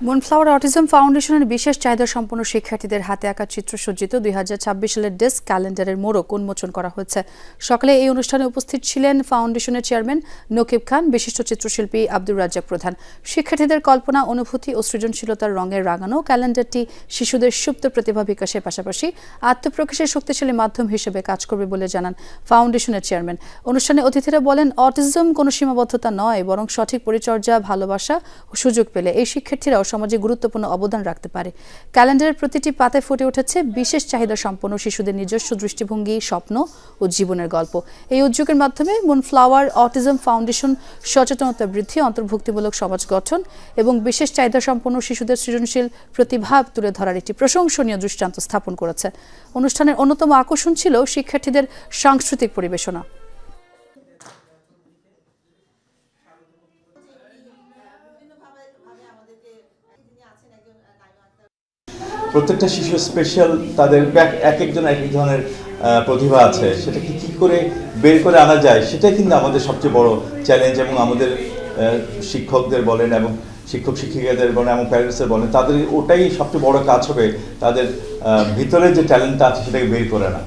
মুনফ্লাওয়ার autism ফাউন্ডেশনের বিশেষ চাহিদা সম্পন্ন শিক্ষার্থীদের হাতে আঁকা চিত্রসজ্জিত 2026 সালের ডেস্ক ক্যালেন্ডারের মোড়ক উন্মোচন করা হয়েছে। সকালে এই অনুষ্ঠানে উপস্থিত ছিলেন ফাউন্ডেশনের চেয়ারম্যান নকিব খান, বিশিষ্ট চিত্রশিল্পী আব্দুর রাজ্জাক প্রধান। শিক্ষার্থীদের কল্পনা, অনুভূতি ও সৃজনশীলতার রঙে রাঙানো ক্যালেন্ডারটি শিশুদের সুপ্ত প্রতিভা বিকাশের পাশাপাশি আত্মপ্রকাশের শক্তিশালী মাধ্যম হিসেবে কাজ করবে বলে জানান ফাউন্ডেশনের চেয়ারম্যান। অনুষ্ঠানে অতিথিরা বলেন, অটিজম কোনো সীমাবদ্ধতা নয়, বরং সঠিক পরিচর্যা, ভালোবাসা ও সুযোগ পেলে এই শিক্ষার্থীরাও সমাজে গুরুত্বপূর্ণ অবদান রাখতে পারে। ক্যালেন্ডারের প্রতিটি পাতায় ফুটে উঠেছে বিশেষ চাহিদা সম্পন্ন শিশুদের নিজস্ব দৃষ্টিভঙ্গি, স্বপ্ন ও জীবনের গল্প। এই উদ্যোগের মাধ্যমে মুনফ্লাওয়ার অটিজম ফাউন্ডেশন সচেতনতা বৃদ্ধি, অন্তর্ভুক্তিমূলক সমাজ গঠন এবং বিশেষ চাহিদা সম্পন্ন শিশুদের সৃজনশীল প্রতিভা তুলে ধরার একটি প্রশংসনীয় দৃষ্টান্ত স্থাপন করেছে। অনুষ্ঠানের অন্যতম আকর্ষণ ছিল শিক্ষার্থীদের সাংস্কৃতিক পরিবেশনা। প্রত্যেকটা শিশু স্পেশাল, তাদের এক একজন এক এক ধরনের প্রতিভা আছে, সেটাকে কী করে বের করে আনা যায় সেটাই কিন্তু আমাদের সবচেয়ে বড় চ্যালেঞ্জ। এবং আমাদের শিক্ষকদের বলেন এবং শিক্ষক শিক্ষিকাদের বলেন এবং প্যারেন্টসদের বলেন, তাদের ওটাই সবচেয়ে বড় কাজ হবে, তাদের ভিতরে যে ট্যালেন্টটা আছে সেটাকে বের করে আনা।